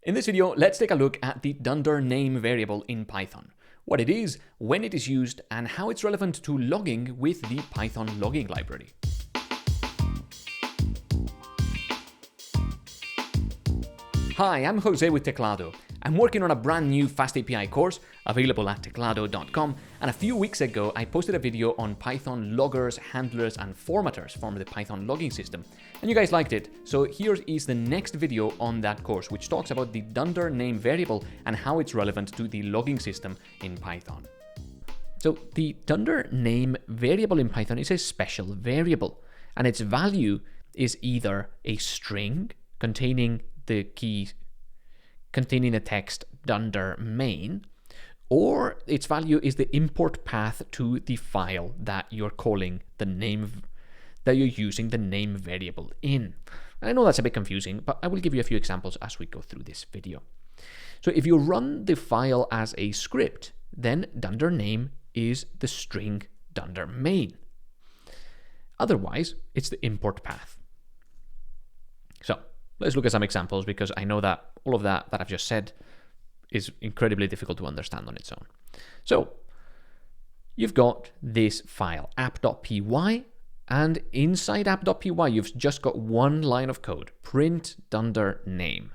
In this video, let's take a look at the dunder name variable in Python, what it is, when it is used, and how it's relevant to logging with the Python logging library. Hi, I'm Jose with Teclado. I'm working on a brand new FastAPI course available at teclado.com, and a few weeks ago I posted a video on Python loggers, handlers, and formatters from the Python logging system, and you guys liked it. So here is the next video on that course, which talks about the dunder name variable and how it's relevant to the logging system in Python. So the dunder name variable in Python is a special variable, and its value is either a string containing the text dunder main, or its value is the import path to the file that you're calling the name, that you're using the name variable in. And I know that's a bit confusing, but I will give you a few examples as we go through this video. So if you run the file as a script, then dunder name is the string dunder main. Otherwise, it's the import path. So let's look at some examples, because I know that all of that I've just said is incredibly difficult to understand on its own. So you've got this file, app.py, and inside app.py, you've just got one line of code, print dunder name.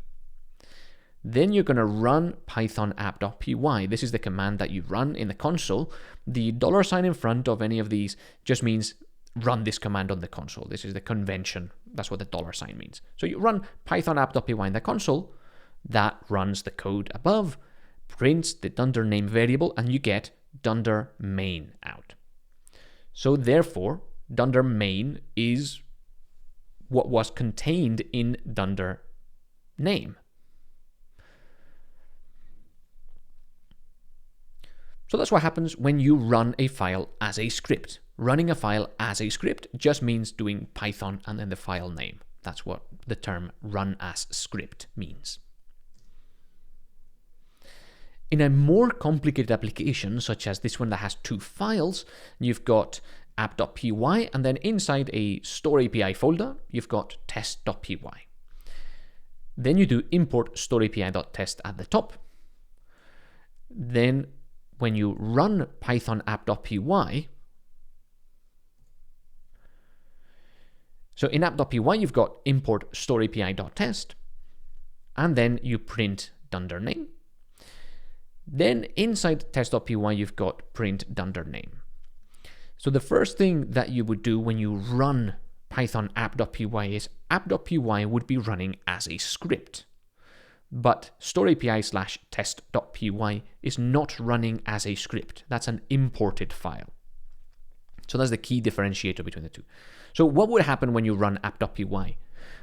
Then you're going to run python app.py. This is the command that you run in the console. The $ in front of any of these just means run this command on the console. This is the convention. That's what the $ means. So you run python app.py in the console, that runs the code above, prints the dunder name variable, and you get dunder main out. So therefore, dunder main is what was contained in dunder name. So that's what happens when you run a file as a script. Running a file as a script just means doing Python and then the file name. That's what the term run as script means. In a more complicated application, such as this one that has two files, you've got app.py, and then inside a store API folder, you've got test.py. Then you do import store API.test at the top. Then when you run python app.py, so in app.py, you've got import store API.test, and then you print dunder name. Then inside test.py, you've got print dunder name. So the first thing that you would do when you run python app.py is app.py would be running as a script. But store API/test.py is not running as a script. That's an imported file. So that's the key differentiator between the two. So what would happen when you run app.py?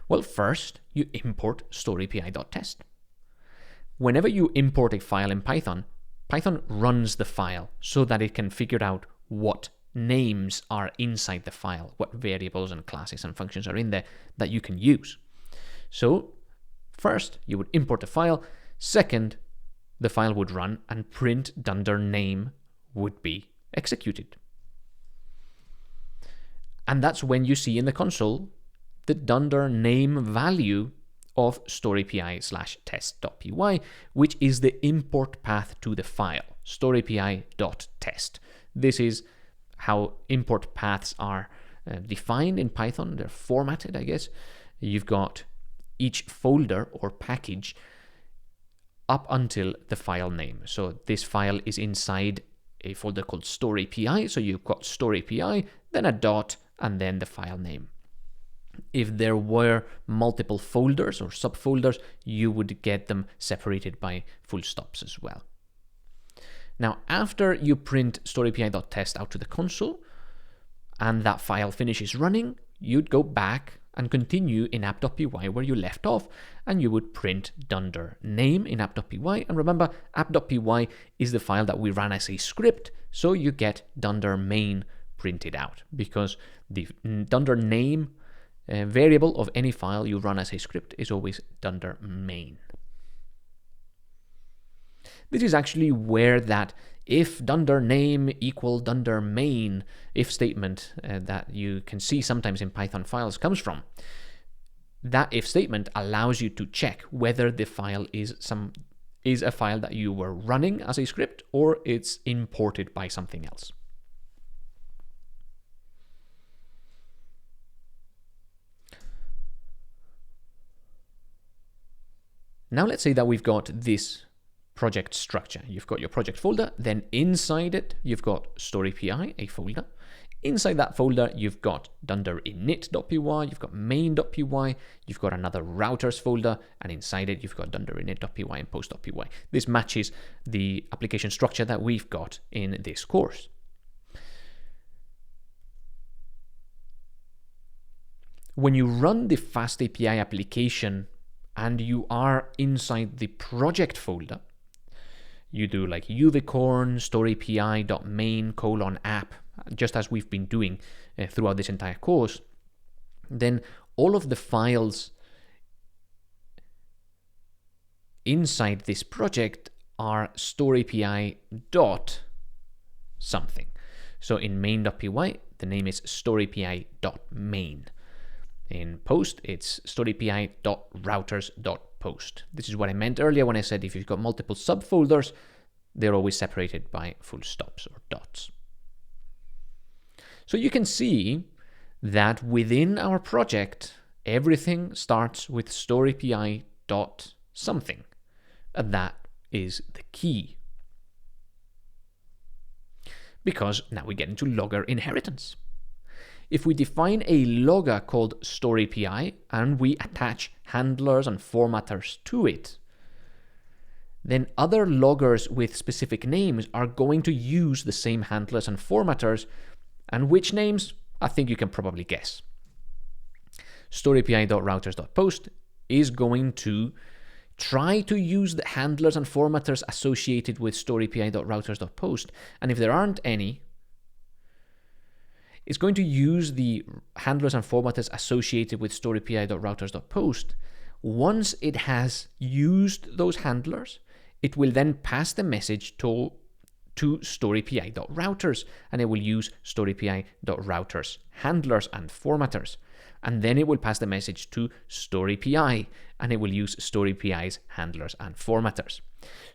Well, first, you import store API.test. Whenever you import a file in Python, Python runs the file so that it can figure out what names are inside the file, what variables and classes and functions are in there that you can use. So first, you would import the file. Second, the file would run and print dunder name would be executed. And that's when you see in the console the dunder name value of store API/test.py, which is the import path to the file, store API.test. This is how import paths are defined in Python. They're formatted, I guess. You've got each folder or package up until the file name. So this file is inside a folder called store API. So you've got store API, then a dot, and then the file name. If there were multiple folders or subfolders, you would get them separated by full stops as well. Now, after you print store API.test out to the console and that file finishes running, you'd go back and continue in app.py where you left off, and you would print dunder name in app.py. And remember, app.py is the file that we ran as a script, so you get dunder main printed out, because the dunder name variable of any file you run as a script is always dunder main. This is actually where that if dunder name equal dunder main if statement that you can see sometimes in Python files comes from. that if statement allows you to check whether the file is a file that you were running as a script or it's imported by something else. Now let's say that we've got this project structure. You've got your project folder, then inside it you've got story.py, a folder. Inside that folder, you've got dunder init.py, you've got main.py, you've got another routers folder, and inside it, you've got dunder init.py and post.py. This matches the application structure that we've got in this course. When you run the Fast API application and you are inside the project folder, you do like uvicorn storypi.main:\app, just as we've been doing throughout this entire course, then all of the files inside this project are story.py dot something. So in main.py, the name is story.py.main. In post, it's story.py.routers.post. This is what I meant earlier when I said if you've got multiple subfolders, they're always separated by full stops or dots. So you can see that within our project, everything starts with story.py.something. And that is the key. Because now we get into logger inheritance. If we define a logger called story.py and we attach handlers and formatters to it, then other loggers with specific names are going to use the same handlers and formatters. And which names? I think you can probably guess. story.py.routers.post is going to try to use the handlers and formatters associated with story.py.routers.post. And if there aren't any, it's going to use the handlers and formatters associated with story.py.routers.post. Once it has used those handlers, it will then pass the message to story.py.routers, and it will use story.py.routers handlers and formatters. And then it will pass the message to story.py, and it will use story.py's handlers and formatters.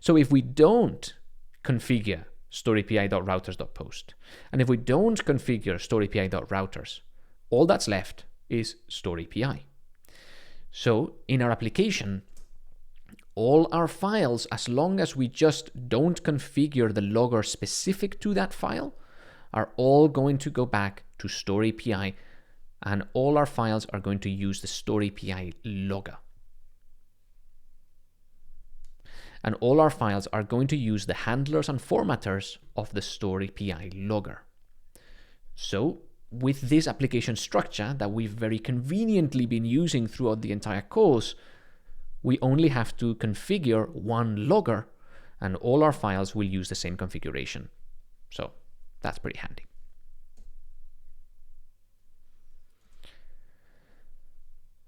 So if we don't configure story.py.routers.post, and if we don't configure story.py.routers, all that's left is story.py. So in our application, all our files, as long as we just don't configure the logger specific to that file, are all going to go back to story.py, and all our files are going to use the story.py logger. And all our files are going to use the handlers and formatters of the story.py logger. So with this application structure that we've very conveniently been using throughout the entire course, we only have to configure one logger, and all our files will use the same configuration. So that's pretty handy.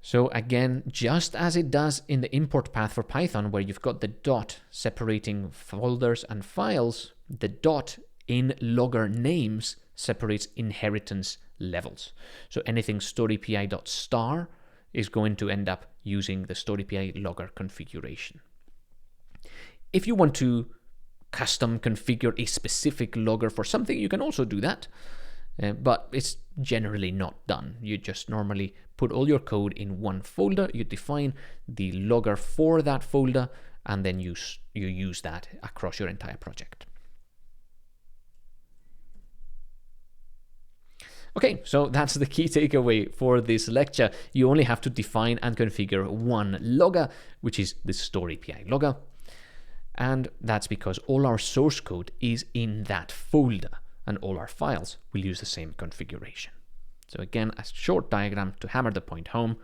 So again, just as it does in the import path for Python, where you've got the dot separating folders and files, the dot in logger names separates inheritance levels. So anything story.py.star is going to end up using the story.py logger configuration. If you want to custom configure a specific logger for something, you can also do that. But it's generally not done. You just normally put all your code in one folder, you define the logger for that folder, and then you use that across your entire project. Okay, so that's the key takeaway for this lecture. You only have to define and configure one logger, which is the story.py logger. And that's because all our source code is in that folder, and all our files will use the same configuration. So again, a short diagram to hammer the point home.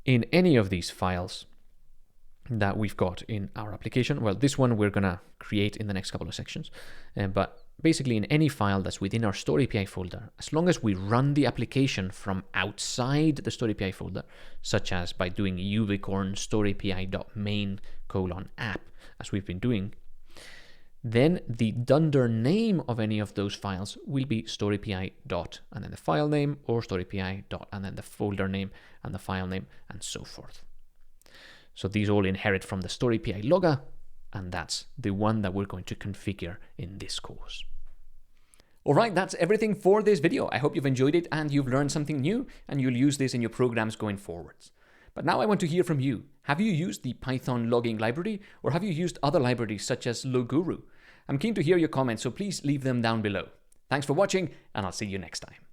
In any of these files that we've got in our application, well, this one we're gonna create in the next couple of sections, but basically in any file that's within our story.py folder, as long as we run the application from outside the story.py folder, such as by doing uvicorn story.py.main:\app, as we've been doing, then the dunder name of any of those files will be storypi dot and then the file name, or storypi dot and then the folder name and the file name, and so forth. So these all inherit from the storypi logger, and that's the one that we're going to configure in this course. Alright, that's everything for this video. I hope you've enjoyed it and you've learned something new and you'll use this in your programs going forwards. But now I want to hear from you. Have you used the Python logging library, or have you used other libraries such as Loguru? I'm keen to hear your comments, so please leave them down below. Thanks for watching, and I'll see you next time.